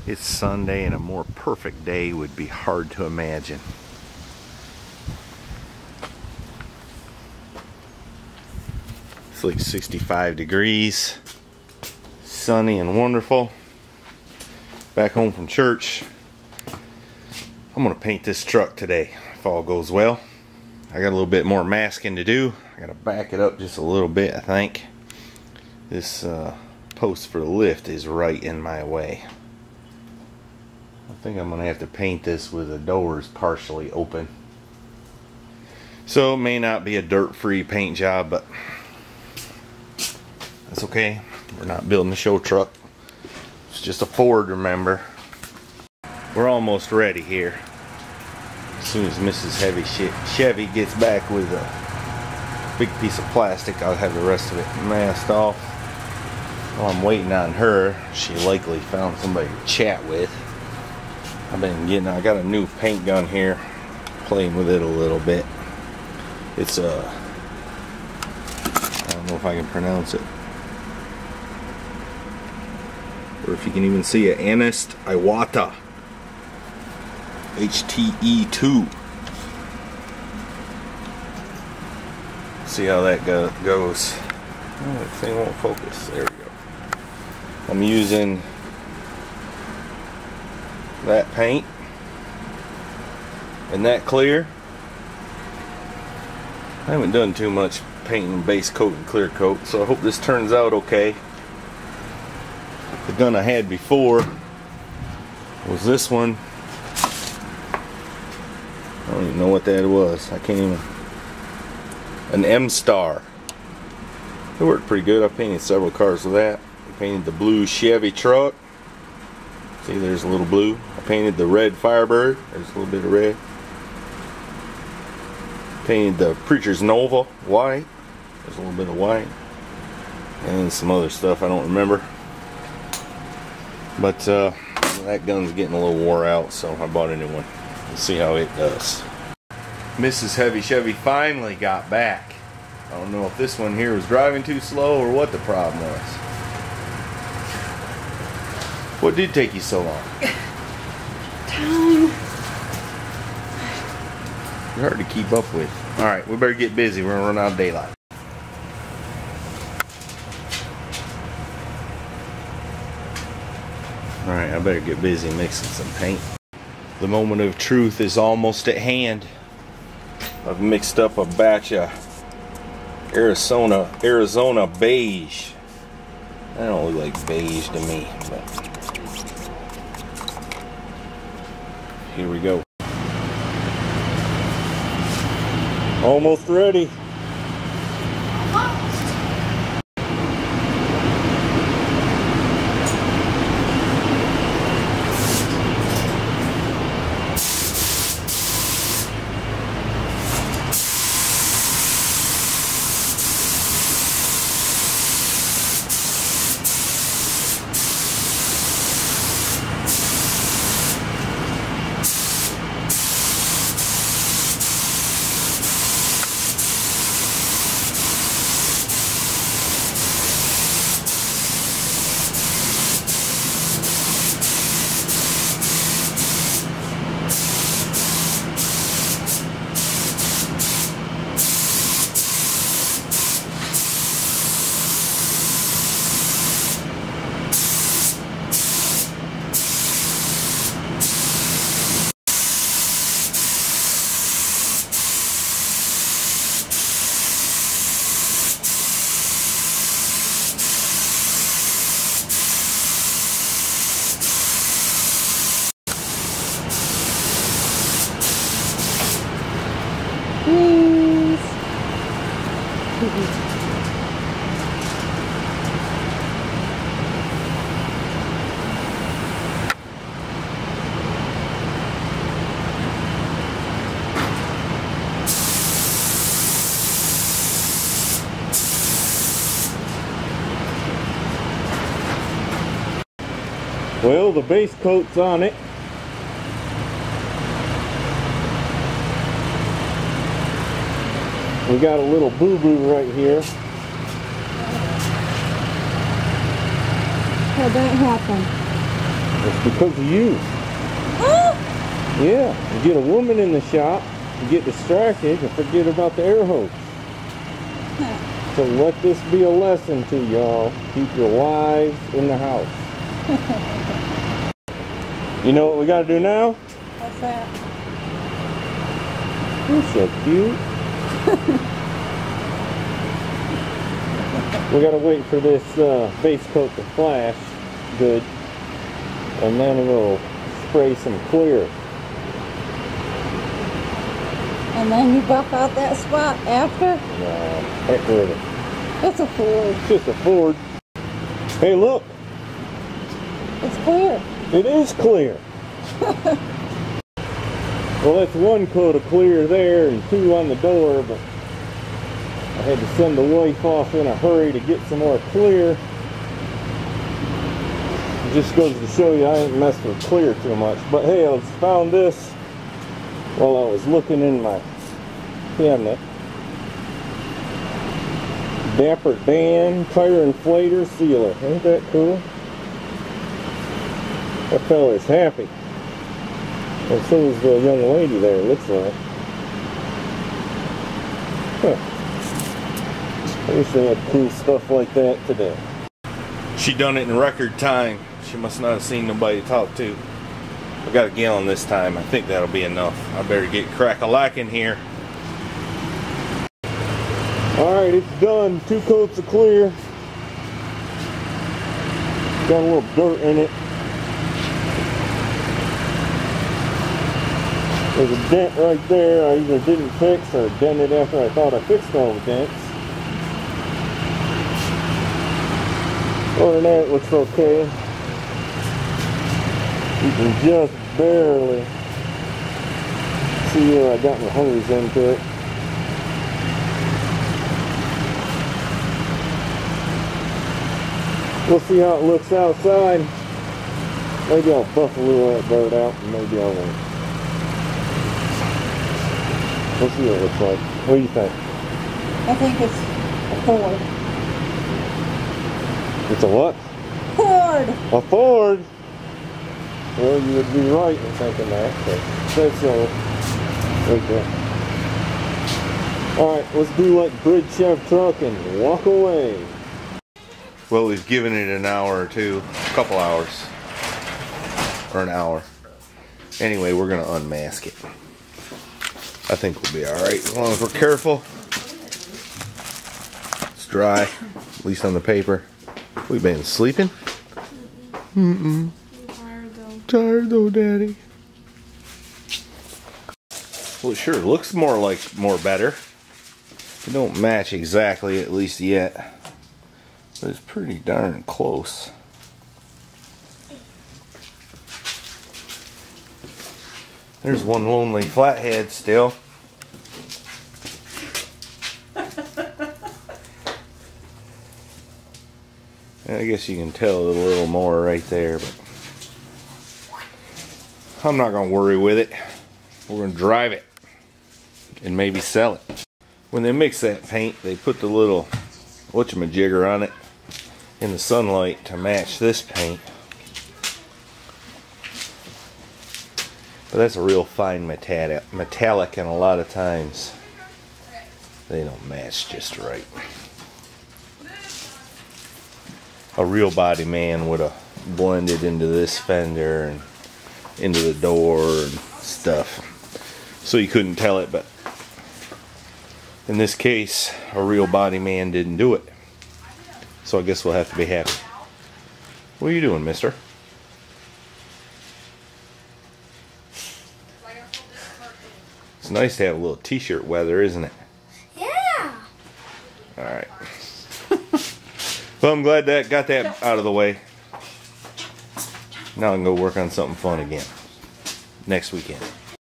It's Sunday and a more perfect day would be hard to imagine. It's like 65 degrees, sunny and wonderful. Back home from church. I'm gonna paint this truck today if all goes well. I got a little bit more masking to do. I gotta back it up just a little bit, I think. This post for the lift is right in my way. I think I'm gonna have to paint this with the doors partially open. So it may not be a dirt-free paint job, but that's okay. We're not building a show truck. It's just a Ford, remember. We're almost ready here. As soon as Mrs. Chevy gets back with a big piece of plastic, I'll have the rest of it masked off. While I'm waiting on her, she likely found somebody to chat with. I got a new paint gun here, playing with it a little bit. It's I don't know if I can pronounce it, or if you can even see it, Anest Iwata HTE2. See how that goes. Oh, that thing won't focus. There we go. I'm using that paint and that clear. I haven't done too much painting base coat and clear coat, so I hope this turns out okay. The gun I had before was this one. I don't even know what that was. I can't even. An M-Star. It worked pretty good. I painted several cars with that. I painted the blue Chevy truck. See, there's a little blue. I painted the red Firebird. There's a little bit of red. Painted the Preacher's Nova white. There's a little bit of white. And some other stuff I don't remember. But that gun's getting a little wore out, so I bought a new one. Let's see how it does. Mrs. Chevy finally got back. I don't know if this one here was driving too slow or what the problem was. What did take you so long? Time. You're hard to keep up with. Alright, we better get busy. We're gonna run out of daylight. Alright, I better get busy mixing some paint. The moment of truth is almost at hand. I've mixed up a batch of Arizona beige. That don't look like beige to me, but here we go. Almost ready. Please. Well, the base coat's on it. We got a little boo-boo right here. How'd that happen? It's because of you. Yeah, you get a woman in the shop, you get distracted and forget about the air hose. So let this be a lesson to y'all. Keep your wives in the house. You know what we gotta do now? What's that? You're so cute. We gotta wait for this base coat to flash good, and then we'll spray some clear. And then you buff out that spot after? Nah, heck with it. It's a Ford. It's just a Ford. Hey, look. It's clear. It is clear. Well, that's one coat of clear there and two on the door, but I had to send the wife off in a hurry to get some more clear. It just goes to show you I ain't messed with clear too much. But hey, I found this while I was looking in my cabinet. Dapper Dan tire inflator sealer. Ain't that cool? That fella's happy. And so is the young lady there, looks like. Huh. I wish they had cool stuff like that today. She done it in record time. She must not have seen nobody to talk to. I got a gallon this time. I think that'll be enough. I better get crack-a-lackin' here. Alright, it's done. 2 coats of clear. Got a little dirt in it. There's a dent right there I either didn't fix or dented after I thought I fixed all the dents. Other than that, it looks okay. You can just barely see where I got my hose into it. We'll see how it looks outside. Maybe I'll buff a little of that dirt out, and maybe I won't. We'll see what it looks like. What do you think? I think it's a Ford. It's a what? Ford! A Ford! Well, you would be right in thinking that. So that's right there. Alright, let's do like Bridge Chef Truck and walk away. Well, we've given it an hour or two. A couple hours. Or an hour. Anyway, we're going to unmask it. I think we'll be alright as long as we're careful. It's dry, at least on the paper. We've been sleeping? Mm-mm. Tired though, Daddy. Well, it sure looks more better. It don't match exactly, at least yet. But it's pretty darn close. There's one lonely flathead still. I guess you can tell it a little more right there, but I'm not going to worry with it. We're going to drive it and maybe sell it. When they mix that paint, they put the little whatchamajigger on it in the sunlight to match this paint. But that's a real fine metallic, and a lot of times they don't match just right. A real body man would have blended into this fender and into the door and stuff, so you couldn't tell it. But in this case, a real body man didn't do it, so I guess we'll have to be happy. What are you doing, mister? It's nice to have a little t-shirt weather, isn't it? Yeah! Alright. Well, I'm glad that got that out of the way. Now I can go work on something fun again. Next weekend.